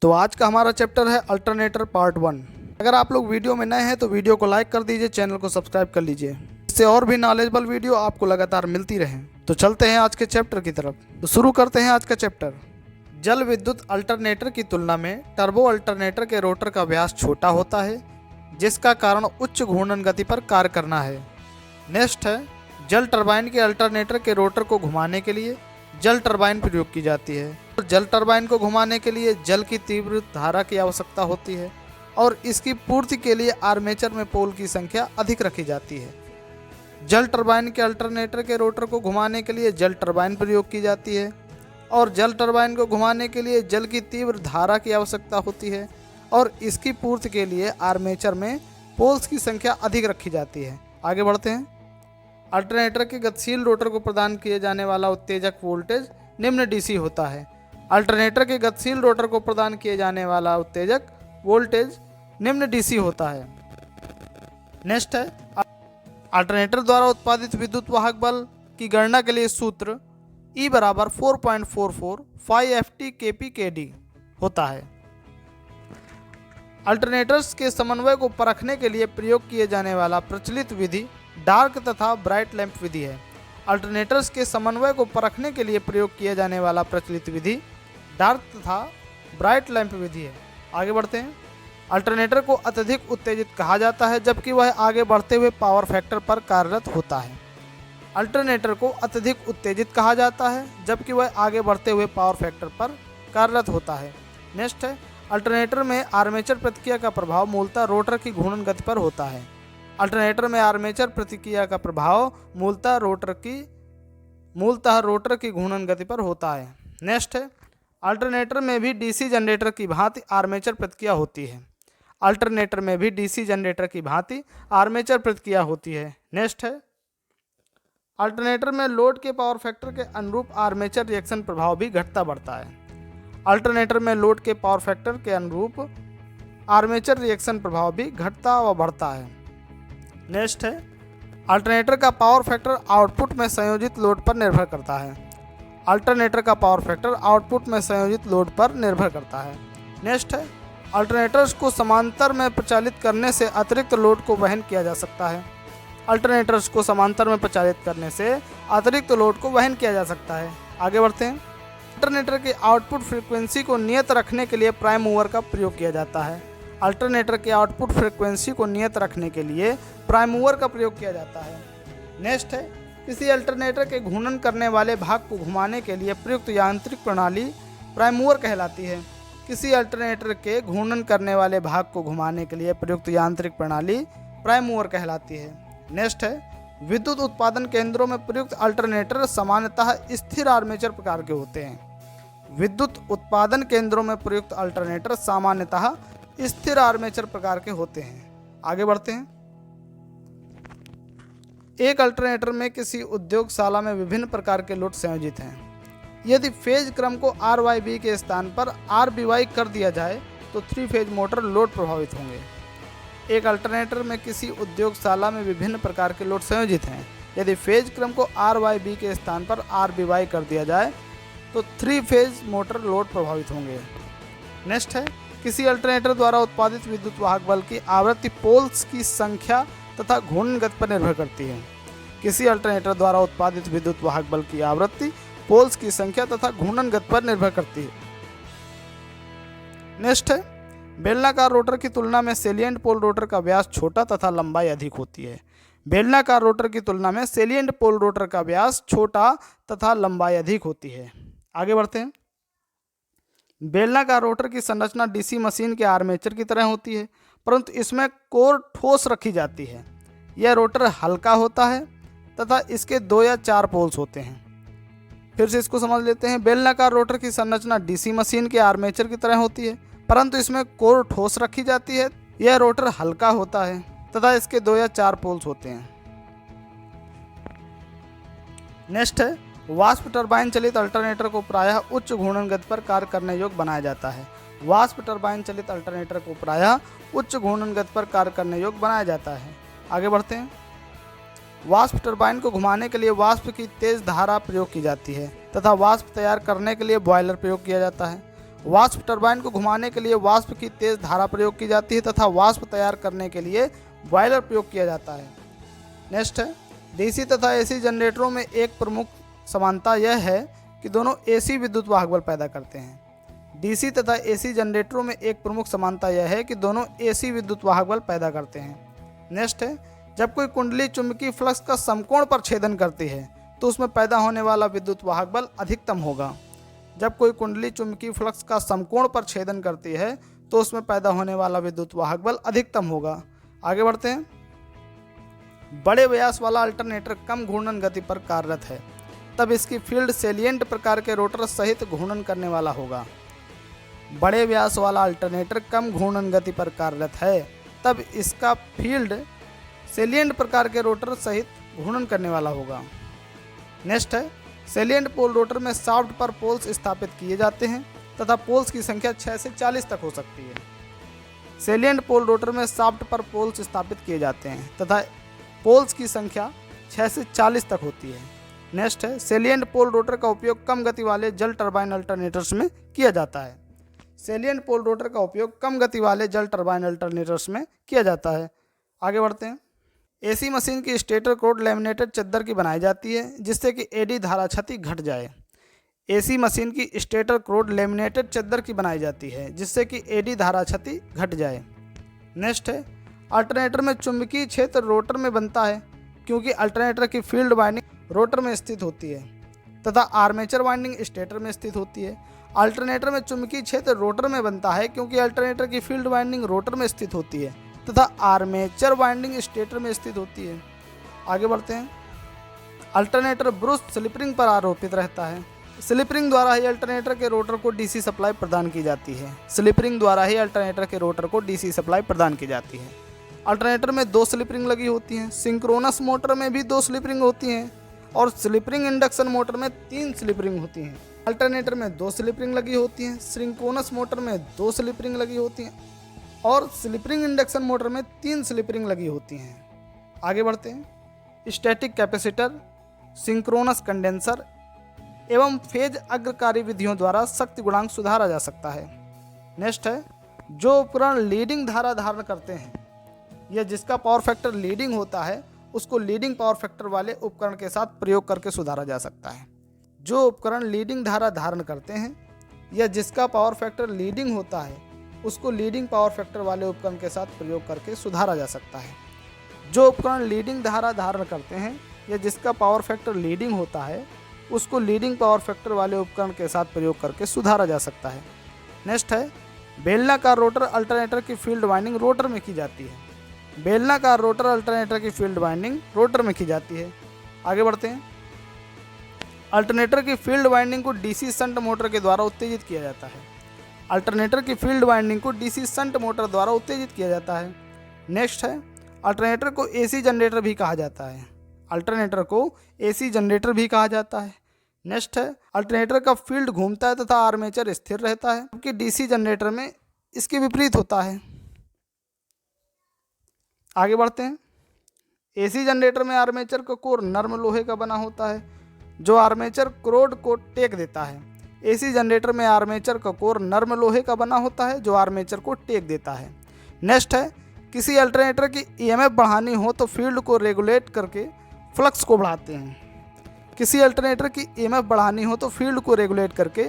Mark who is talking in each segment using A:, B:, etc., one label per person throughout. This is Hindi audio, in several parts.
A: तो आज का हमारा चैप्टर है अल्टरनेटर पार्ट 1। अगर आप लोग वीडियो में नए हैं तो वीडियो को लाइक कर दीजिए, चैनल को सब्सक्राइब कर लीजिए, इससे और भी नॉलेजेबल वीडियो आपको लगातार मिलती रहे। तो चलते हैं आज के चैप्टर की तरफ। तो शुरू करते हैं आज का चैप्टर। जल विद्युत अल्टरनेटर की तुलना में टर्बो अल्टरनेटर के रोटर का व्यास छोटा होता है, जिसका कारण उच्च घूर्णन गति पर कार्य करना है। नेक्स्ट है, जल टरबाइन के अल्टरनेटर के रोटर को घुमाने के लिए जल टरबाइन प्रयोग की जाती है। जल टरबाइन को घुमाने के लिए जल की तीव्र धारा की आवश्यकता होती है और इसकी पूर्ति के लिए आर्मेचर में पोल की संख्या अधिक रखी जाती है। जल टरबाइन के अल्टरनेटर के रोटर को घुमाने के लिए जल टरबाइन प्रयोग की जाती है और जल टरबाइन को घुमाने के लिए जल की तीव्र धारा की आवश्यकता होती है और इसकी पूर्ति के लिए आर्मेचर में पोल्स की संख्या अधिक रखी जाती है। आगे बढ़ते हैं। अल्टरनेटर के गतिशील रोटर को प्रदान किए जाने वाला उत्तेजक वोल्टेज निम्न डीसी होता है। अल्टरनेटर के गतिशील रोटर को प्रदान किए जाने वाला उत्तेजक वोल्टेज निम्न डीसी होता है। नेक्स्ट है, अल्टरनेटर द्वारा उत्पादित विद्युत वाहक बल की गणना के लिए सूत्र E बराबर 4.44 5FT kP kd होता है। अल्टरनेटर्स के समन्वय को परखने के लिए प्रयोग किए जाने वाला प्रचलित विधि डार्क तथा ब्राइट लैंप विधि है। अल्टरनेटर्स के समन्वय को परखने के लिए प्रयोग किया जाने वाला प्रचलित विधि डार्क तथा ब्राइट लैंप विधि है। आगे बढ़ते हैं। अल्टरनेटर को अत्यधिक उत्तेजित कहा जाता है जबकि वह आगे बढ़ते हुए पावर फैक्टर पर कार्यरत होता है। अल्टरनेटर को अत्यधिक उत्तेजित कहा जाता है जबकि वह आगे बढ़ते हुए पावर फैक्टर पर कार्यरत होता है। नेक्स्ट है, अल्टरनेटर में आर्मेचर प्रतिक्रिया का प्रभाव मूलतः रोटर की घूर्णन गति पर होता है। अल्टरनेटर में आर्मेचर प्रतिक्रिया का प्रभाव मूलतः रोटर की घूर्णन गति पर होता है। नेक्स्ट है, अल्टरनेटर में भी डीसी जनरेटर की भांति आर्मेचर प्रतिक्रिया होती है। अल्टरनेटर में भी डीसी जनरेटर की भांति आर्मेचर प्रतिक्रिया होती है। नेक्स्ट है, अल्टरनेटर में लोड के पावर फैक्टर के अनुरूप आर्मेचर रिएक्शन प्रभाव भी घटता बढ़ता है। अल्टरनेटर में लोड के पावर फैक्टर के अनुरूप आर्मेचर रिएक्शन प्रभाव भी घटता व बढ़ता है। नेक्स्ट है, अल्टरनेटर का पावर फैक्टर आउटपुट में संयोजित लोड पर निर्भर करता है। अल्टरनेटर का पावर फैक्टर आउटपुट में संयोजित लोड पर निर्भर करता है। नेक्स्ट है, अल्टरनेटर्स को समांतर में प्रचालित करने से अतिरिक्त लोड को वहन किया जा सकता है। अल्टरनेटर्स को समांतर में प्रचालित करने से अतिरिक्त लोड को वहन किया जा सकता है। आगे बढ़ते हैं। अल्टरनेटर के आउटपुट फ्रीक्वेंसी को नियत रखने के लिए प्राइम मूवर का प्रयोग किया जाता है। अल्टरनेटर के आउटपुट फ्रीक्वेंसी को नियत रखने के लिए प्राइम मूवर का प्रयोग किया जाता है। नेक्स्ट है, किसी अल्टरनेटर के घूर्णन करने वाले भाग को घुमाने के लिए प्रयुक्त यांत्रिक प्रणाली प्राइम मूवर कहलाती है। किसी अल्टरनेटर के घूर्णन करने वाले भाग को घुमाने के लिए प्रयुक्त यांत्रिक प्रणाली प्राइम मूवर कहलाती है। नेक्स्ट है, विद्युत उत्पादन केंद्रों में प्रयुक्त अल्टरनेटर सामान्यतः स्थिर आर्मेचर प्रकार के होते हैं। विद्युत उत्पादन केंद्रों में प्रयुक्त अल्टरनेटर सामान्यतः स्थिर आर्मेचर प्रकार के होते हैं। आगे बढ़ते हैं। एक अल्टरनेटर में किसी उद्योगशाला में विभिन्न प्रकार के लोड संयोजित हैं। यदि फेज क्रम को RYB के स्थान पर RBY कर दिया जाए तो 3 फेज मोटर लोड प्रभावित होंगे। एक अल्टरनेटर में किसी उद्योगशाला में विभिन्न प्रकार के लोड संयोजित हैं। यदि फेज क्रम को RYB के स्थान पर RBY कर दिया जाए तो 3 फेज मोटर लोड प्रभावित होंगे। नेक्स्ट है, किसी अल्टरनेटर द्वारा उत्पादित विद्युत वाहक बल की आवृत्ति पोल्स की संख्या तथा घूर्णन गति पर निर्भर करती है। किसी अल्टरनेटर द्वारा उत्पादित विद्युत वाहक बल की आवृत्ति पोल्स की संख्या तथा घूर्णन गति पर निर्भर करती है। नेक्स्ट है, बेलनाकार रोटर की तुलना में सेलिएंट पोल रोटर का व्यास छोटा तथा लंबाई अधिक होती है। बेलनाकार रोटर की तुलना में सेलिएंट पोल रोटर का व्यास छोटा तथा लंबाई अधिक होती है। आगे बढ़ते हैं। बेलनाकार रोटर की संरचना डीसी मशीन के आर्मेचर की तरह होती है, परंतु इसमें कोर ठोस रखी जाती है। यह रोटर हल्का होता है तथा इसके 2 या 4 पोल्स होते हैं। फिर से इसको समझ लेते हैं। बेलनाकार रोटर की संरचना डीसी मशीन के आर्मेचर की तरह होती है, परंतु इसमें कोर ठोस रखी जाती है। यह रोटर हल्का होता है तथा इसके 2 या 4 पोल्स होते हैं। नेक्स्ट है, वाष्प टरबाइन चलित अल्टरनेटर को प्रायः उच्च घूर्णन गति पर कार्य करने योग्य बनाया जाता है। वाष्प टरबाइन चलित अल्टरनेटर को प्रायः उच्च घूर्णन गति पर कार्य करने योग्य बनाया जाता है। आगे बढ़ते हैं। वाष्प टरबाइन को घुमाने के लिए वाष्प की तेज धारा प्रयोग की जाती है तथा वाष्प तैयार करने के लिए बॉयलर प्रयोग किया जाता है। वाष्प टरबाइन को घुमाने के लिए वाष्प की तेज धारा प्रयोग की जाती है तथा वाष्प तैयार करने के लिए बॉयलर प्रयोग किया जाता है। नेक्स्ट है, डीसी तथा एसी जनरेटरों में एक प्रमुख समानता यह है कि दोनों एसी विद्युत वाहक बल पैदा करते हैं। डीसी तथा एसी जनरेटरों में एक प्रमुख समानता यह है कि दोनों एसी विद्युत वाहक बल पैदा करते हैं। नेक्स्ट है, जब कोई कुंडली चुंबकीय फ्लक्स का समकोण पर छेदन करती है तो उसमें पैदा होने वाला विद्युत वाहक बल अधिकतम होगा। जब कोई कुंडली चुंबकीय फ्लक्स का समकोण पर छेदन करती है तो उसमें पैदा होने वाला विद्युत वाहक बल अधिकतम होगा। आगे बढ़ते हैं। बड़े व्यास वाला अल्टरनेटर कम घूर्णन गति पर कार्यरत है, तब इसकी फील्ड सेलिएंट प्रकार के रोटर सहित घूर्णन करने वाला होगा। बड़े व्यास वाला अल्टरनेटर कम घूर्णन गति पर कार्यरत है, तब इसका फील्ड सेलिएंट प्रकार के रोटर सहित घूर्णन करने वाला होगा। नेक्स्ट है, सेलिएंट पोल रोटर में शाफ्ट पर पोल्स स्थापित किए जाते हैं तथा पोल्स की संख्या 6 से 40 तक हो सकती है। सेलिएंट पोल रोटर में शाफ्ट पर पोल्स स्थापित किए जाते हैं तथा पोल्स की संख्या 6 से 40 तक होती है। नेक्स्ट है, सेलिएंट पोल रोटर का उपयोग कम गति वाले जल टरबाइन अल्टरनेटर्स में किया जाता है। सेलिएंट पोल रोटर का उपयोग कम गति वाले जल टरबाइन अल्टरनेटर्स में किया जाता है। आगे बढ़ते हैं। एसी मशीन की स्टेटर कोड लैमिनेटेड चद्दर की बनाई जाती है जिससे कि एडी धारा क्षति घट जाए। एसी मशीन की स्टेटर कोड लैमिनेटेड चद्दर की बनाई जाती है जिससे कि एडी धारा क्षति घट जाए। नेक्स्ट है, अल्टरनेटर में चुंबकीय क्षेत्र रोटर में बनता है क्योंकि अल्टरनेटर की फील्ड वाइंडिंग रोटर में स्थित होती है तथा आर्मेचर वाइंडिंग स्टेटर में स्थित होती है। अल्टरनेटर में चुंबकीय क्षेत्र रोटर में बनता है क्योंकि अल्टरनेटर की फील्ड वाइंडिंग रोटर में स्थित होती है तथा आर्मेचर वाइंडिंग स्टेटर में स्थित होती है। आगे बढ़ते हैं। अल्टरनेटर ब्रूस स्लिपरिंग पर आरोपित रहता है। स्लिपरिंग द्वारा ही अल्टरनेटर के रोटर को डीसी सप्लाई प्रदान की जाती है। स्लिपरिंग द्वारा ही अल्टरनेटर के रोटर को डीसी सप्लाई प्रदान की जाती है। अल्टरनेटर में 2 स्लिपरिंग लगी होती हैं। सिंक्रोनस मोटर में भी 2 स्लिपरिंग होती हैं और स्लिपरिंग इंडक्शन मोटर में 3 स्लिपरिंग होती हैं। अल्टरनेटर में 2 स्लिपरिंग लगी होती हैं। सिंक्रोनस मोटर में 2 स्लिपरिंग लगी होती हैं और स्लिपरिंग इंडक्शन मोटर में 3 स्लिपरिंग लगी होती हैं। आगे बढ़ते हैं। स्टैटिक कैपेसिटर, सिंक्रोनस कंडेंसर एवं फेज अग्रकारी विधियों द्वारा शक्ति गुणांक सुधारा जा सकता है। नेक्स्ट है, जो उपकरण लीडिंग धारा धारण करते हैं या जिसका पावर फैक्टर लीडिंग होता है उसको लीडिंग पावर फैक्टर वाले उपकरण के साथ प्रयोग करके सुधारा जा सकता है। जो उपकरण लीडिंग धारा धारण करते हैं या जिसका पावर फैक्टर लीडिंग होता है उसको लीडिंग पावर फैक्टर वाले उपकरण के साथ प्रयोग करके सुधारा जा सकता है। जो उपकरण लीडिंग धारा धारण करते हैं या जिसका पावर फैक्टर लीडिंग होता है उसको लीडिंग पावर फैक्टर वाले उपकरण के साथ प्रयोग करके सुधारा जा सकता है। नेक्स्ट है, बेलनाकार रोटर अल्टरनेटर की फील्ड वाइंडिंग रोटर में की जाती है। बेलनाकार रोटर अल्टरनेटर की फील्ड वाइंडिंग रोटर में की जाती है। आगे बढ़ते हैं। अल्टरनेटर की फील्ड वाइंडिंग को डीसी शंट मोटर के द्वारा उत्तेजित किया जाता है। अल्टरनेटर की फील्ड वाइंडिंग को डीसी शंट मोटर द्वारा उत्तेजित किया जाता है। नेक्स्ट है, अल्टरनेटर को एसी जनरेटर भी कहा जाता है। अल्टरनेटर को एसी जनरेटर भी कहा जाता है। नेक्स्ट है, अल्टरनेटर का फील्ड घूमता है तथा आर्मेचर स्थिर रहता है, जबकि डीसी जनरेटर में इसके विपरीत होता है। आगे बढ़ते हैं। एसी जनरेटर में आर्मेचर का कोर नर्म लोहे का बना होता है जो आर्मेचर क्रोड को टेक देता है। एसी जनरेटर में आर्मेचर का कोर नर्म लोहे का बना होता है जो आर्मेचर को टेक देता है। नेक्स्ट है, किसी अल्टरनेटर की ईएमएफ बढ़ानी हो तो फील्ड को रेगुलेट करके फ्लक्स को बढ़ाते हैं। किसी अल्टरनेटर की ईएमएफ बढ़ानी हो तो फील्ड को रेगुलेट करके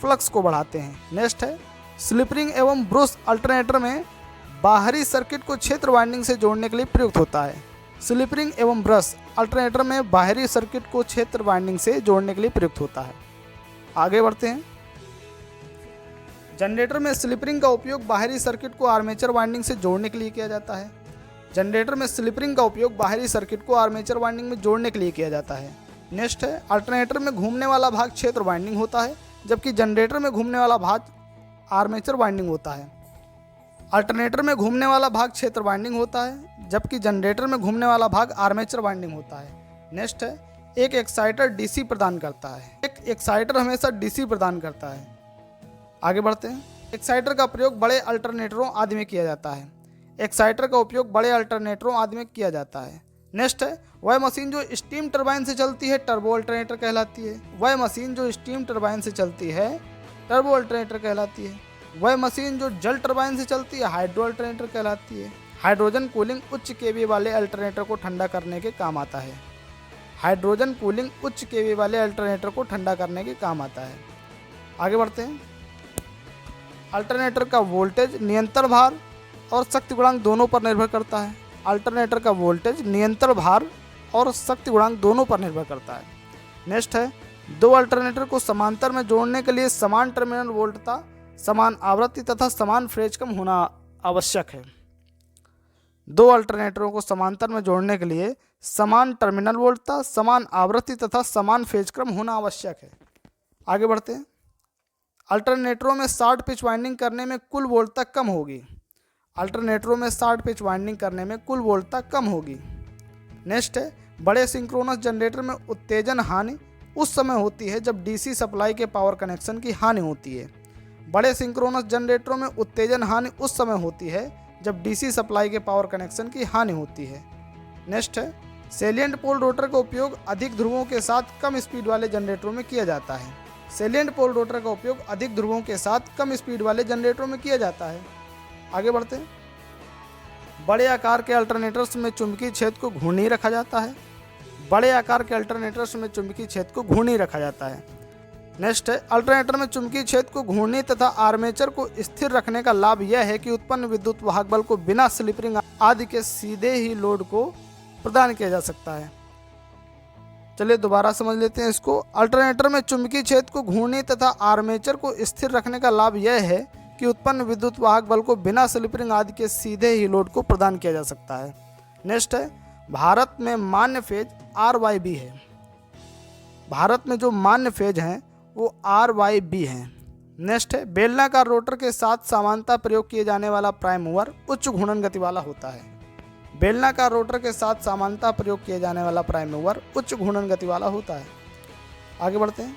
A: फ्लक्स को बढ़ाते हैं। नेक्स्ट है, स्लिपरिंग एवं ब्रूस अल्टरनेटर में बाहरी सर्किट को क्षेत्र वाइंडिंग से जोड़ने के लिए प्रयुक्त होता है। स्लिपरिंग एवं ब्रश अल्टरनेटर में बाहरी सर्किट को क्षेत्र वाइंडिंग से जोड़ने के लिए प्रयुक्त होता है। आगे बढ़ते हैं। जनरेटर में स्लिपरिंग का उपयोग बाहरी सर्किट को आर्मेचर वाइंडिंग से जोड़ने के लिए किया जाता है। जनरेटर में स्लिपरिंग का उपयोग बाहरी सर्किट को आर्मेचर वाइंडिंग में जोड़ने के लिए किया जाता है। नेक्स्ट है, अल्टरनेटर में घूमने वाला भाग क्षेत्र वाइंडिंग होता है जबकि जनरेटर में घूमने वाला भाग आर्मेचर वाइंडिंग होता है। अल्टरनेटर में घूमने वाला भाग क्षेत्र वाइंडिंग होता है जबकि जनरेटर में घूमने वाला भाग आर्मेचर वाइंडिंग होता है। नेक्स्ट है, एक एक्साइटर डीसी प्रदान करता है। एक एक्साइटर हमेशा डीसी प्रदान करता है। आगे बढ़ते हैं। एक्साइटर का प्रयोग बड़े अल्टरनेटरों आदि में किया जाता है। एक्साइटर का उपयोग बड़े अल्टरनेटरों आदि में किया जाता है। नेक्स्ट है, वह मशीन जो स्टीम टरबाइन से चलती है टर्बो अल्टरनेटर कहलाती है। वह मशीन जो स्टीम टरबाइन से चलती है टर्बो अल्टरनेटर कहलाती है। वह मशीन जो जल टरबाइन से चलती है हाइड्रो अल्टरनेटर कहलाती है। हाइड्रोजन कूलिंग उच्च केवी वाले अल्टरनेटर को ठंडा करने के काम आता है। हाइड्रोजन कूलिंग उच्च केवी वाले अल्टरनेटर को ठंडा करने के काम आता है। आगे बढ़ते हैं। अल्टरनेटर का वोल्टेज नियंत्रण भार और शक्ति गुणांक दोनों पर निर्भर करता है। अल्टरनेटर का वोल्टेज नियंत्रण भार और शक्ति गुणांक दोनों पर निर्भर करता है। नेक्स्ट है, दो अल्टरनेटर को समांतर में जोड़ने के लिए समान टर्मिनल वोल्टता, समान आवृत्ति तथा समान फेज क्रम होना आवश्यक है। दो अल्टरनेटरों को समांतर में जोड़ने के लिए समान टर्मिनल वोल्टता, समान आवृत्ति तथा समान फेज क्रम होना आवश्यक है। आगे बढ़ते हैं। अल्टरनेटरों में शॉर्ट पिच वाइंडिंग करने में कुल वोल्टता कम होगी। अल्टरनेटरों में शॉर्ट पिच वाइंडिंग करने में कुल वोल्टता कम होगी। नेक्स्ट है, बड़े सिंक्रोनस जनरेटर में उत्तेजन हानि उस समय होती है जब डीसी सप्लाई के पावर कनेक्शन की हानि होती है। बड़े सिंक्रोनस जनरेटरों में उत्तेजन हानि उस समय होती है जब डीसी सप्लाई के पावर कनेक्शन की हानि होती है। नेक्स्ट है, सेलिएंट पोल रोटर का उपयोग अधिक ध्रुवों के साथ कम स्पीड वाले जनरेटरों में किया जाता है। सेलिएंट पोल रोटर का उपयोग अधिक ध्रुवों के साथ कम स्पीड वाले जनरेटरों में किया जाता है। आगे बढ़ते हैं। बड़े आकार के अल्टरनेटर्स में चुंबकीय क्षेत्र को घूर्णी रखा जाता है। बड़े आकार के अल्टरनेटर्स में चुंबकीय क्षेत्र को घूर्णी रखा जाता है। नेक्स्ट है, अल्टरनेटर में चुंबकीय क्षेत्र को घूर्णी तथा आर्मेचर को स्थिर रखने का लाभ यह है कि उत्पन्न विद्युत वाहक बल को बिना स्लिपरिंग आदि के सीधे ही लोड को प्रदान किया जा सकता है। चलिए दोबारा समझ लेते हैं इसको। अल्टरनेटर में चुंबकीय क्षेत्र को घूर्णी तथा आर्मेचर को स्थिर रखने का लाभ यह है कि उत्पन्न विद्युत वाहक बल को बिना स्लिपरिंग आदि के सीधे ही लोड को प्रदान किया जा सकता है। नेक्स्ट है, भारत में मान्य फेज RYB है। भारत में जो मान्य फेज हैं वो RYB हैं। नेक्स्ट है, बेलनाकार रोटर के साथ समानता प्रयोग किए जाने वाला प्राइम मूवर उच्च घूर्णन गति वाला होता है। बेलनाकार रोटर के साथ समानता प्रयोग किए जाने वाला प्राइम मूवर उच्च घूर्णन गति वाला होता है। आगे बढ़ते हैं।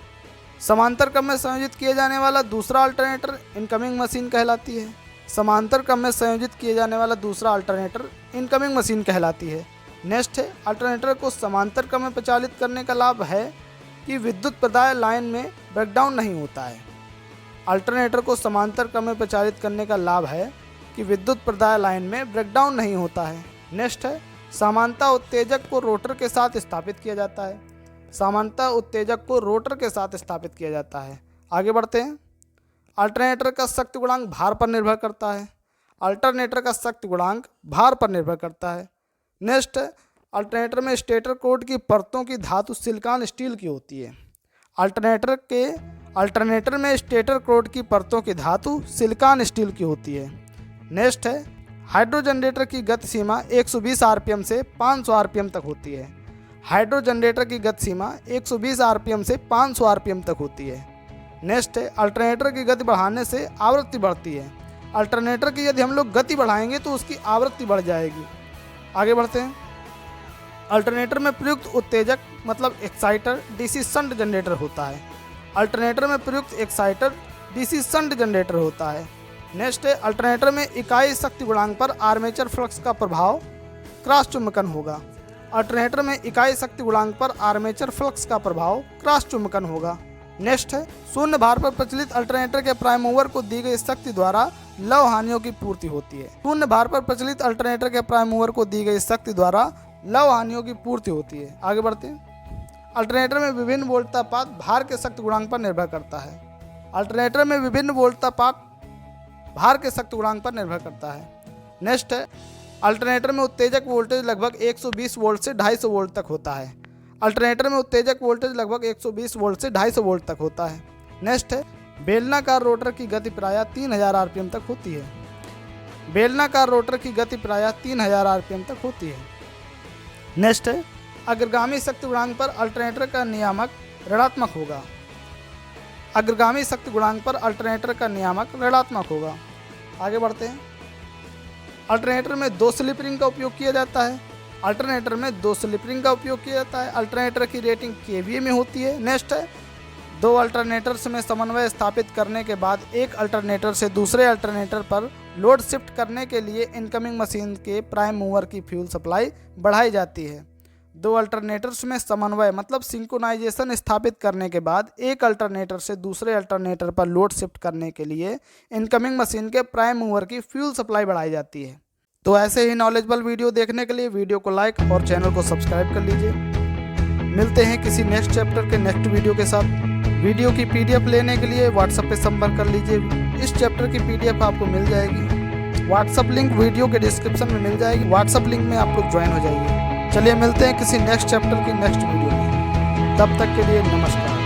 A: समांतर क्रम में संयोजित किए जाने वाला दूसरा अल्टरनेटर इनकमिंग मशीन कहलाती है। समांतर क्रम में संयोजित किए जाने वाला दूसरा अल्टरनेटर इनकमिंग मशीन कहलाती है। नेक्स्ट है, अल्टरनेटर को समांतर क्रम में प्रचालित करने का लाभ है कि विद्युत प्रदाय लाइन में ब्रेकडाउन नहीं होता है। अल्टरनेटर को समांतर क्रम में प्रचालित करने का लाभ है कि विद्युत प्रदाय लाइन में ब्रेकडाउन नहीं होता है। नेक्स्ट है, समानता उत्तेजक को रोटर के साथ स्थापित किया जाता है। समानता उत्तेजक को रोटर के साथ स्थापित किया जाता है। आगे बढ़ते हैं। अल्टरनेटर का शक्ति गुणांक भार पर निर्भर करता है। अल्टरनेटर का शक्ति गुणांक भार पर निर्भर करता है। नेक्स्ट, अल्टरनेटर में स्टेटर कोड की परतों की धातु सिलिकॉन स्टील की होती है। अल्टरनेटर में स्टेटर कोड की परतों की धातु सिलिकॉन स्टील की होती है। नेक्स्ट है, हाइड्रो जनरेटर की गति सीमा 120 आरपीएम से 500 आरपीएम तक होती है। हाइड्रो जनरेटर की गति सीमा 120 आरपीएम से 500 आरपीएम तक होती है। नेक्स्ट है, अल्टरनेटर की गति बढ़ाने से आवृत्ति बढ़ती है। अल्टरनेटर की यदि हम लोग गति बढ़ाएंगे तो उसकी आवृत्ति बढ़ जाएगी। आगे बढ़ते हैं। अल्टरनेटर में प्रयुक्त उत्तेजक मतलब एक्साइटर डीसी शंट जनरेटर होता है। अल्टरनेटर में प्रयुक्त एक्साइटर डीसी शंट जनरेटर होता है। नेक्स्ट है, अल्टरनेटर में इकाई शक्ति गुणांक पर आर्मेचर फ्लक्स का प्रभाव क्रॉस चुंबकन होगा। अल्टरनेटर में इकाई शक्ति गुणांक पर आर्मेचर फ्लक्स का प्रभाव क्रॉस चुंबकन होगा। नेक्स्ट है, शून्य भार पर प्रचलित अल्टरनेटर के प्राइम मूवर को दी गई शक्ति द्वारा लव हानियों की पूर्ति होती है। शून्य भार पर प्रचलित अल्टरनेटर के प्राइम मूवर को दी गई शक्ति द्वारा लव हानियों की पूर्ति होती है। आगे बढ़ते हैं। अल्टरनेटर में विभिन्न वोल्टतापात भार के शक्ति गुणांक पर निर्भर करता है। अल्टरनेटर में विभिन्न वोल्टतापात भार के शक्ति गुणांक पर निर्भर करता है। नेक्स्ट है, अल्टरनेटर में उत्तेजक वोल्टेज लगभग 120 वोल्ट से 250 वोल्ट तक होता है। अल्टरनेटर में उत्तेजक वोल्टेज लगभग 120 वोल्ट से 250 वोल्ट तक होता है। नेक्स्ट है, बेलनाकार रोटर की गति प्रायः 3000 आरपीएम तक होती है। बेलनाकार रोटर की गति प्रायः 3000 आरपीएम तक होती है। नेक्स्ट है, अग्रगामी शक्ति गुणांक पर अल्टरनेटर का नियामक ऋणात्मक होगा। अग्रगामी शक्ति गुणांक पर अल्टरनेटर का नियामक ऋणात्मक होगा। आगे बढ़ते हैं। अल्टरनेटर में 2 स्लिप रिंग का उपयोग किया जाता है। अल्टरनेटर में 2 स्लिप रिंग का उपयोग किया जाता है। अल्टरनेटर की रेटिंग केवीए में होती है। नेक्स्ट है, 2 अल्टरनेटर्स में समन्वय स्थापित करने के बाद एक अल्टरनेटर से दूसरे अल्टरनेटर पर लोड शिफ्ट करने के लिए इनकमिंग मशीन के प्राइम मूवर की फ्यूल सप्लाई बढ़ाई जाती है। दो अल्टरनेटर्स में समन्वय मतलब सिंक्रोनाइजेशन स्थापित करने के बाद एक अल्टरनेटर से दूसरे अल्टरनेटर पर लोड शिफ्ट करने के लिए इनकमिंग मशीन के प्राइम मूवर की फ्यूल सप्लाई बढ़ाई जाती है। तो ऐसे ही नॉलेजेबल वीडियो देखने के लिए वीडियो को लाइक और चैनल को सब्सक्राइब कर लीजिए। मिलते हैं किसी नेक्स्ट चैप्टर के नेक्स्ट वीडियो के साथ। वीडियो की PDF लेने के लिए व्हाट्सएप पे संपर्क कर लीजिए। इस चैप्टर की PDF आपको मिल जाएगी। व्हाट्सएप लिंक वीडियो के डिस्क्रिप्शन में मिल जाएगी। व्हाट्सएप लिंक में आप लोग ज्वाइन हो जाइए। चलिए मिलते हैं किसी नेक्स्ट चैप्टर की नेक्स्ट वीडियो में। तब तक के लिए नमस्कार।